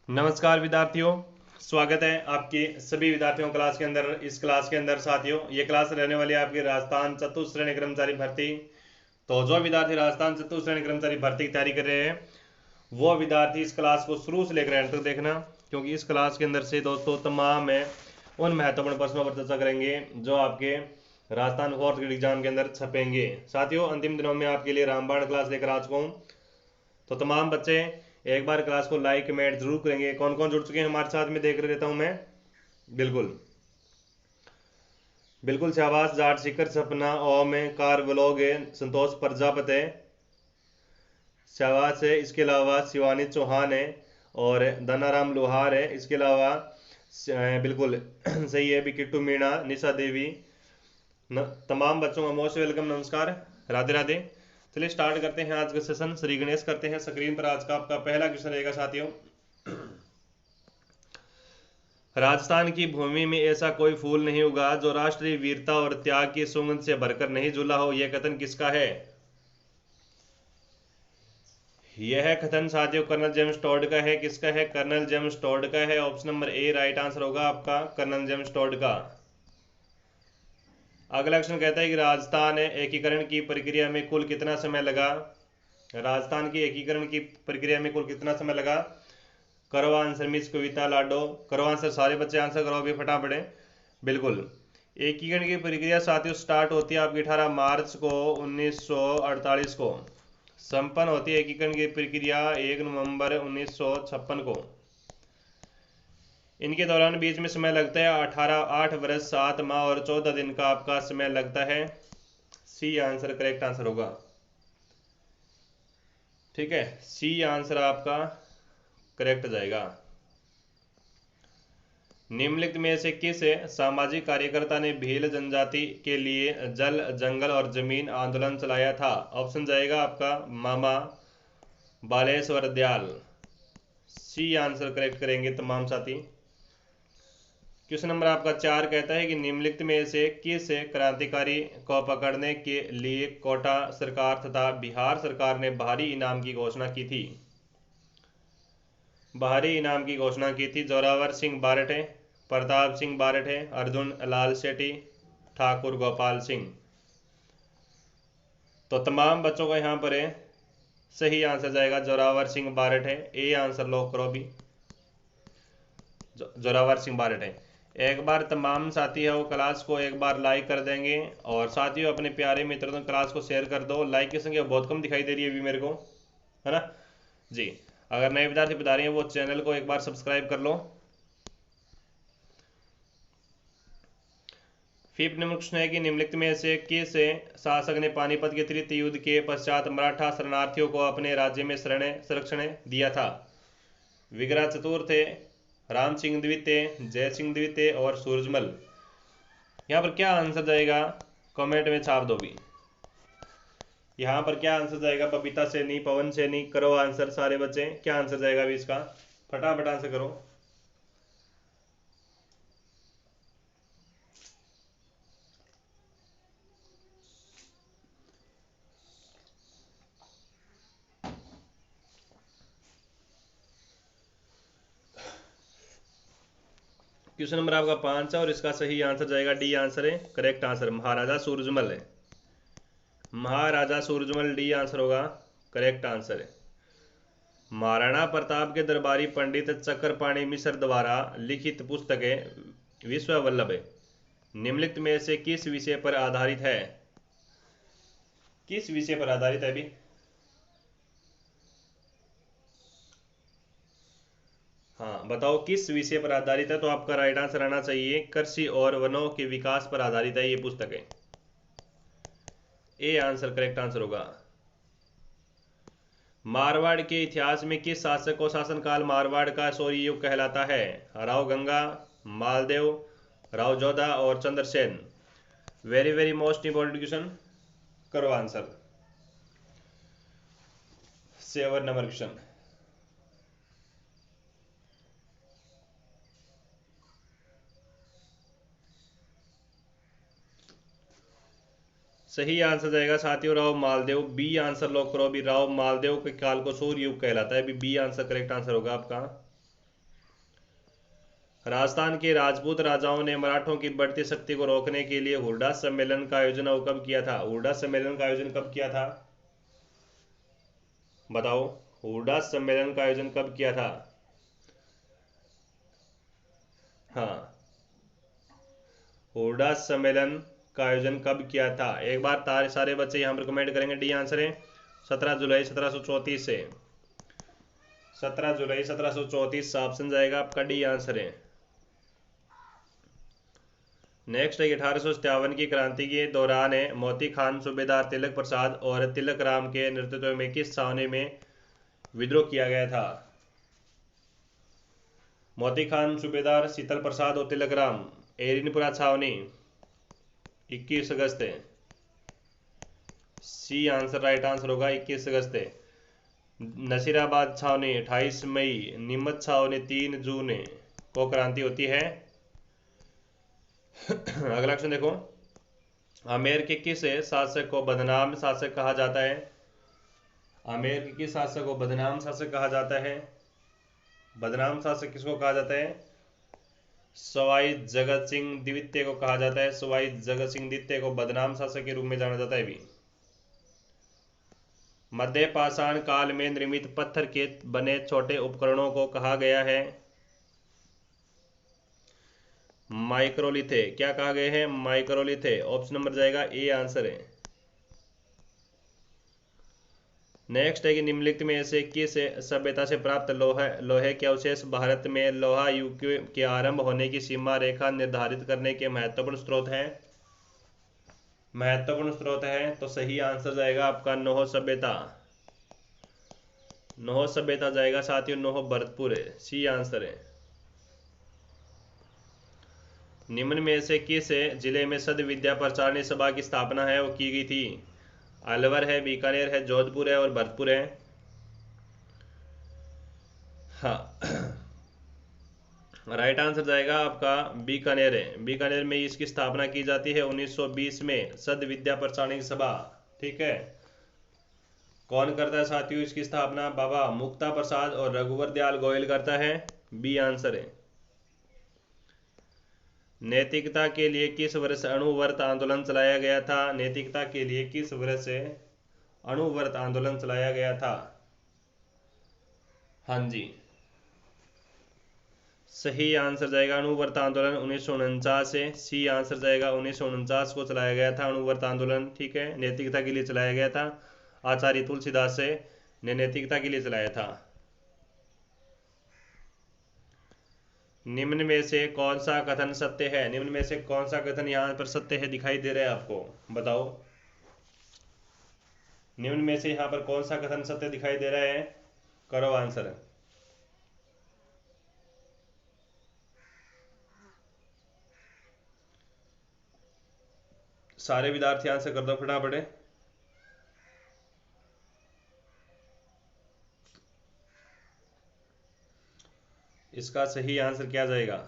नमस्कार विद्यार्थियों, स्वागत है आपके सभी विद्यार्थियों क्लास के अंदर। इस क्लास के अंदर साथियों, ये क्लास रहने वाली है आपकी राजस्थान चतुश्रेणी कर्मचारी भर्ती। तो जो विद्यार्थी राजस्थान चतुश्रेणी कर्मचारी भर्ती की तैयारी कर रहे हैं वो विद्यार्थी इस क्लास को शुरू से लेकर एंड तक देखना, क्योंकि इस क्लास के अंदर से दोस्तों तमाम है उन महत्वपूर्ण प्रश्नों पर चर्चा करेंगे जो आपके राजस्थान फोर्थ ग्रेड एग्जाम के अंदर छपेंगे। साथियों, अंतिम दिनों में आपके लिए रामबाण क्लास लेकर आ चुका हूँ। तो तमाम बच्चे एक बार क्लास को लाइक कमेंट जरूर करेंगे। कौन कौन जुड़ चुके हैं हमारे साथ में देख लेता हूं मैं। बिल्कुल बिल्कुल, शाबाश। जाट शिखर सपना ओम है, कार ब्लॉग है, संतोष प्रजापत है, शाबाश है। इसके अलावा शिवानी चौहान है और दानाराम लोहार है। इसके अलावा बिल्कुल सही है भी, किट्टू मीणा, निशा देवी। तमाम बच्चों का मोस्ट वेलकम, नमस्कार, राधे राधे। चलिए स्टार्ट करते हैं आज का सेशन। श्री गणेश करते हैं। स्क्रीन पर आज का आपका पहला क्वेश्चन रहेगा साथियों। राजस्थान की भूमि में ऐसा कोई फूल नहीं उगा जो राष्ट्रीय वीरता और त्याग की सुगंध से भरकर नहीं झूला हो। यह कथन किसका है? यह कथन साथियों कर्नल जेम्स टॉड का है। किसका है? कर्नल जेम्स टॉड का है। Option number A right answer होगा आपका, कर्नल जेम्स टॉड का। अगला क्वेश्चन कहता है कि राजस्थान एकीकरण की प्रक्रिया में कुल कितना समय लगा? राजस्थान की एकीकरण की प्रक्रिया में कुल कितना समय लगा? करो आंसर मिस कविता लाडो, करो आंसर। सारे बच्चे आंसर करो अभी फटाफट। बिल्कुल, एकीकरण की प्रक्रिया साथियों स्टार्ट होती है आपकी 18 मार्च को 1948 को। संपन्न होती है एकीकरण की प्रक्रिया 1 नवंबर 1956 को। इनके दौरान बीच में समय लगता है 8 वर्ष 7 माह और 14 दिन का आपका समय लगता है। सी आंसर करेक्ट आंसर होगा। ठीक है, सी आंसर आपका करेक्ट जाएगा। निम्नलिखित में से किस सामाजिक कार्यकर्ता ने भील जनजाति के लिए जल जंगल और जमीन आंदोलन चलाया था? ऑप्शन जाएगा आपका मामा Baleshwar Dayal. C answer correct करेंगे तमाम साथी। क्वेश्चन नंबर आपका 4 कहता है कि निम्नलिखित में से किस क्रांतिकारी को पकड़ने के लिए कोटा सरकार तथा बिहार सरकार ने भारी इनाम की घोषणा की थी? भारी इनाम की घोषणा की थी। जोरावर सिंह बारठ है, प्रताप सिंह बारठ है, अर्जुन लाल सेठी, ठाकुर गोपाल सिंह। तो तमाम बच्चों का यहाँ पर है सही आंसर जाएगा जोरावर सिंह बारठ है। ए आंसर लॉक करो भी, जोरावर सिंह बारठ है। एक बार तमाम साथी है वो क्लास को एक बार लाइक कर देंगे और साथियों अपने प्यारे मित्रों तो क्लास को शेयर कर दो। लाइक की संख्या बहुत कम दिखाई दे रही है अभी मेरे को, है ना जी। अगर नए विद्यार्थी बता रहे हैं वो चैनल को एक बार सब्सक्राइब कर लो। फिफ्थ नंबर क्वेश्चन है कि निम्नलिखित में से किस शासक ने पानीपत के तृतीय युद्ध के पश्चात मराठा शरणार्थियों को अपने राज्य में संरक्षण दिया था? विग्रह चतुर्थ, राम सिंह द्वितीय, जय सिंह द्वितीय और सूरजमल। यहाँ पर क्या आंसर जाएगा? कमेंट में छाप दो भी। यहाँ पर क्या आंसर जाएगा? बबीता सैनी, पवन सैनी, करो आंसर सारे बच्चे। क्या आंसर जाएगा अभी इसका? फटाफट आंसर करो। क्वेश्चन नंबर आपका 5 है और इसका सही आंसर जाएगा डी आंसर है करेक्ट आंसर, महाराजा सूरजमल है। महाराजा सूरजमल डी आंसर होगा करेक्ट आंसर है। महाराणा प्रताप के दरबारी पंडित चक्रपाणी मिश्र द्वारा लिखित पुस्तक विश्व वल्लभ निम्नलिखित में से किस विषय पर आधारित है? किस विषय पर आधारित है अभी? हाँ बताओ किस विषय पर आधारित है। तो आपका राइट आंसर आना चाहिए कृषि और वनों के विकास पर आधारित है ये पुस्तक है। ए आंसर करेक्ट आंसर होगा। मारवाड़ के इतिहास में किस शासक को शासनकाल मारवाड़ का शौर्य युग कहलाता है? राव गंगा, मालदेव, राव जोधा और Chandrasen. Very very most important question, करो आंसर। 7 number question. सही आंसर जाएगा साथियों Rao Maldev. B answer lock करो भी, राव मालदेव के काल को सूर्य युग कहलाता है। अभी बी आंसर करेक्ट आंसर होगा आपका। राजस्थान के राजपूत राजाओं ने मराठों की बढ़ती शक्ति को रोकने के लिए हुड्डा सम्मेलन का आयोजन कब किया था? हुड्डा सम्मेलन का आयोजन कब किया था? बताओ, हुड्डा सम्मेलन का आयोजन कब किया था? हाँ, हुड्डा सम्मेलन का आयोजन कब किया था? एक बार तारे सारे बच्चे यहाँ पर कमेंट करेंगे। डी आंसर है 17 जुलाई 1734 से। 17 जुलाई 1734 ऑप्शन जाएगा आपका, डी आंसर है। नेक्स्ट है 1857 की क्रांति के दौरान है मोती खान सूबेदार तिलक प्रसाद और तिलक राम के नेतृत्व में किस छावनी में विद्रोह किया गया था? मोती खान सूबेदार, शीतल प्रसाद और तिलक राम। एरिनपुरा छावनी 21 अगस्त है। सी आंसर राइट आंसर होगा, 21 अगस्त है। नसीराबाद छावनी 28 मई। नीमच छावनी 3 जून को क्रांति होती है। अगला क्वेश्चन देखो, आमेर के किस शासक को बदनाम शासक कहा जाता है? आमेर के किस शासक को बदनाम शासक कहा जाता है? बदनाम शासक किसको कहा जाता है? सवाई जगत सिंह द्वितीय को कहा जाता है। सवाई जगत सिंह द्वितीय को बदनाम शासक के रूप में जाना जाता है भी। मध्य पाषाण काल में निर्मित पत्थर के बने छोटे उपकरणों को कहा गया है? माइक्रोलिथे। क्या कहा गया है? माइक्रोलिथे। ऑप्शन नंबर जाएगा ए आंसर है। नेक्स्ट है कि निम्नलिखित में से किस सभ्यता से प्राप्त लोहे के अवशेष भारत में लोहा युग के आरंभ होने की सीमा रेखा निर्धारित करने के महत्वपूर्ण स्रोत हैं? महत्वपूर्ण स्रोत है तो सही आंसर जाएगा आपका नोह सभ्यता। नोह सभ्यता जाएगा साथियों, नोह भरतपुर है। सी आंसर है। निम्न में से किस जिले में सद विद्या प्रचारणी सभा की स्थापना है वो की गई थी? अलवर है, बीकानेर है, जोधपुर है और भरतपुर है। हाँ, राइट आंसर जाएगा आपका बीकानेर है। बीकानेर में इसकी स्थापना की जाती है 1920 में, सद विद्या प्रचारणी सभा। ठीक है, कौन करता है साथियों इसकी स्थापना? बाबा मुक्ता प्रसाद और रघुवर दयाल गोयल करता है। बी आंसर है। नैतिकता के लिए किस वर्ष अणुव्रत आंदोलन चलाया गया था? नैतिकता के लिए किस वर्ष अणुव्रत आंदोलन चलाया गया था? हाँ जी, सही आंसर जाएगा अणुव्रत आंदोलन 1949 से। सी आंसर जाएगा 1949 को चलाया गया था अणुव्रत आंदोलन। ठीक है, नैतिकता के लिए चलाया गया था। आचार्य तुलसीदास ने नैतिकता के लिए चलाया था। निम्न में से कौन सा कथन सत्य है? निम्न में से कौन सा कथन यहाँ पर सत्य है दिखाई दे रहा है आपको? बताओ, निम्न में से यहाँ पर कौन सा कथन सत्य दिखाई दे रहा है? करो आंसर। सारे विद्यार्थी आंसर कर दो फटाफट। इसका सही आंसर क्या जाएगा?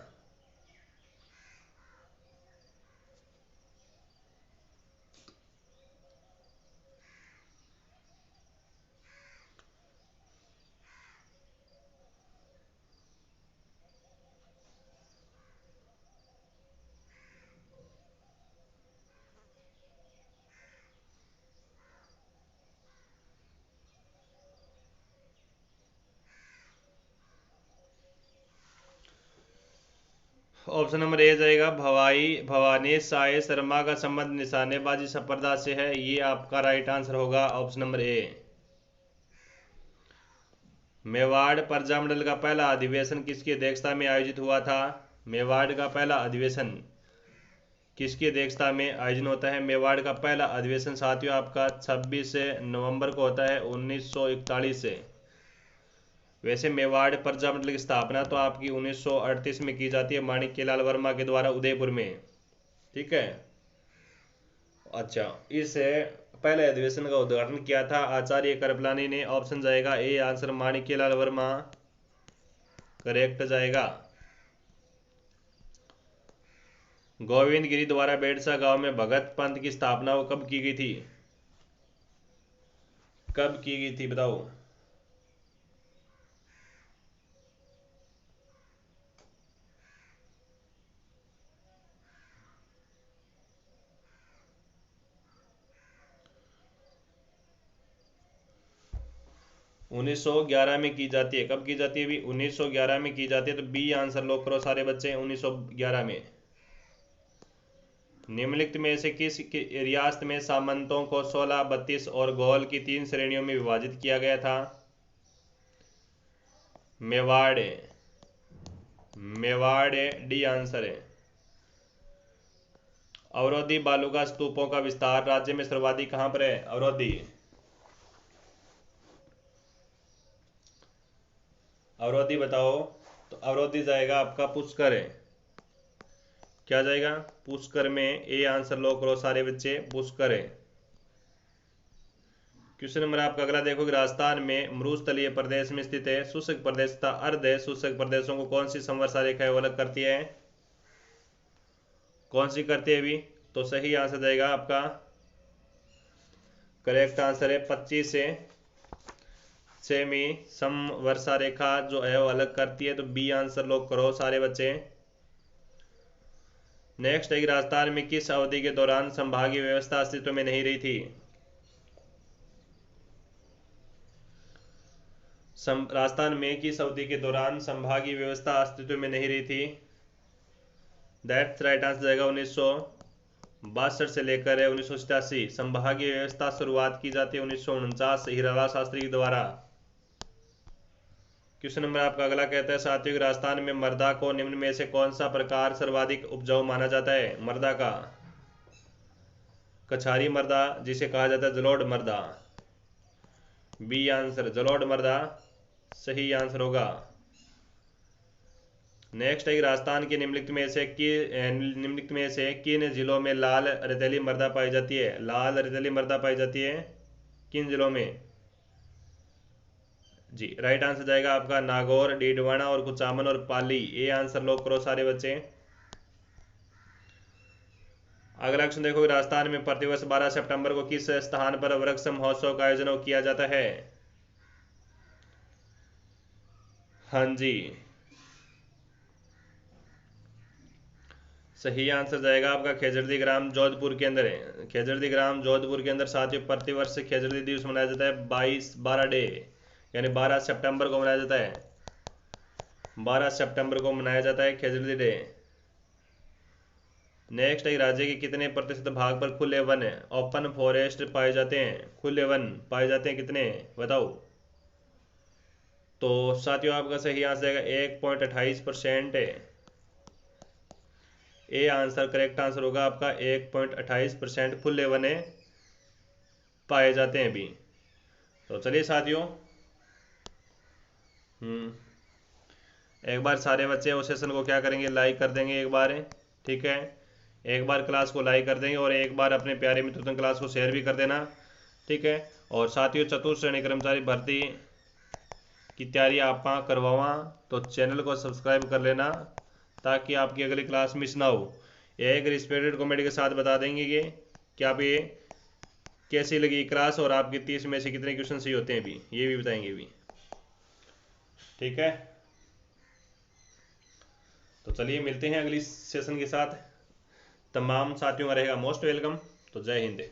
ऑप्शन नंबर ए जाएगा भवानी साय शर्मा का संबंध निशानेबाजी संप्रदाय से है। ये आपका राइट आंसर होगा, option number A. Mewar Prajamandal का पहला अधिवेशन किसकी अध्यक्षता में आयोजित हुआ था? मेवाड़ का पहला अधिवेशन किसकी अध्यक्षता में आयोजन होता है? मेवाड़ का पहला अधिवेशन साथियों आपका 26 नवंबर को होता है 1941 से। वैसे मेवाड़ प्रजामंडल की स्थापना तो आपकी 1938 में की जाती है माणिक्यलाल वर्मा के द्वारा उदयपुर में। ठीक है, अच्छा, इस पहले अधिवेशन का उद्घाटन किया था आचार्य कृपलानी ने। ऑप्शन जाएगा A answer, Manikyalal Verma correct जाएगा। गोविंद गिरी द्वारा बेड़सा गांव में भगत पंथ की स्थापना कब की गई थी? कब की गई थी बताओ? 1911 में की जाती है। कब की जाती है भी? 1911 में की जाती है। तो बी आंसर लॉक करो सारे बच्चे, 1911 में। निम्नलिखित में से किस रियासत में सामंतों को 16, 32 और गौल की 3 श्रेणियों में विभाजित किया गया था? मेवाड़। मेवाड़ डी आंसर है। अवरोधी बालूका स्तूपों का विस्तार राज्य में सर्वाधिक कहां पर है? अवरोधी। अवरोधी बताओ। तो अवरोधी जाएगा आपका पुष्कर है। क्या जाएगा? पुष्कर में। ए आंसर लो करो सारे बच्चे, पुष्कर है। क्वेश्चन नंबर आपका अगला देखो कि राजस्थान में मरुस्थलीय प्रदेश में स्थित है शुष्क प्रदेश तथा अर्ध शुष्क प्रदेशों को कौन सी संवर्षा रेखा अलग करती है? कौन सी करती है भी? तो सही आंसर जाएगा आपका, करेक्ट आंसर है 25 सेमी समवर्षा रेखा जो है वो अलग करती है। तो बी आंसर लोग करो सारे बच्चे। नेक्स्ट है कि राजस्थान में किस अवधि के दौरान संभागीय व्यवस्था अस्तित्व में नहीं रही थी? राजस्थान में किस अवधि के दौरान संभागीय व्यवस्था अस्तित्व में नहीं रही थी? दैट्स राइट आंसर जाएगा 1962 से लेकर 1987। संभागीय व्यवस्था शुरुआत की जाती है 1949 हीरालाल शास्त्री के द्वारा। क्वेश्चन नंबर आपका अगला कहता है सात्विक राजस्थान में मृदा को निम्न में से कौन सा प्रकार सर्वाधिक उपजाऊ माना जाता है? मृदा का कछारी मृदा जिसे कहा जाता है जलोढ़ मृदा। बी आंसर जलोढ़ मृदा सही आंसर होगा। नेक्स्ट है राजस्थान के निम्नलिखित में से किन जिलों में लाल रेतीली मृदा पाई जाती है? लाल रेतीली मृदा पाई जाती है किन जिलों में? जी राइट आंसर जाएगा आपका नागौर, डीडवाना और कुचामन और पाली। ए आंसर लॉक करो सारे बच्चे। अगला क्वेश्चन देखो राजस्थान में प्रतिवर्ष 12 सितंबर को किस स्थान पर वृक्ष महोत्सव का आयोजन किया जाता है? हाँ जी सही आंसर जाएगा आपका खेजड़दी ग्राम जोधपुर के अंदर है। खेजड़दी ग्राम जोधपुर के अंदर साथियों प्रतिवर्ष खेजड़दी दिवस मनाया जाता है 12 डे, यानी 12 सितंबर को मनाया जाता है। 12 सितंबर को मनाया जाता है खेजड़दी डे। नेक्स्ट है राज्य के कितने प्रतिशत भाग पर खुले वन ओपन फॉरेस्ट पाए जाते हैं? खुले वन पाए जाते हैं कितने बताओ? तो साथियों आपका सही आंसर है 1.28% है। ए आंसर करेक्ट आंसर होगा आपका 1.28% खुले वन पाए जाते हैं भी। तो चलिए साथियों एक बार सारे बच्चे उस सेशन को क्या करेंगे, लाइक कर देंगे एक बार, ठीक है। एक बार क्लास को लाइक कर देंगे और एक बार अपने प्यारे मित्रों क्लास को शेयर भी कर देना, ठीक है। और साथियों चतुर्थ श्रेणी कर्मचारी भर्ती की तैयारी आप करवावा तो चैनल को सब्सक्राइब कर लेना ताकि आपकी अगली क्लास मिस ना हो। एक रिस्पेक्टेड कमेंट के साथ बता देंगे कि आप ये कैसी लगी क्लास और आपके 30 में से कितने क्वेश्चन सही होते हैं भी, ये भी बताएंगे भी, ठीक है। तो चलिए मिलते हैं अगली सेशन के साथ। तमाम साथियों का रहेगा मोस्ट वेलकम। तो जय हिंद।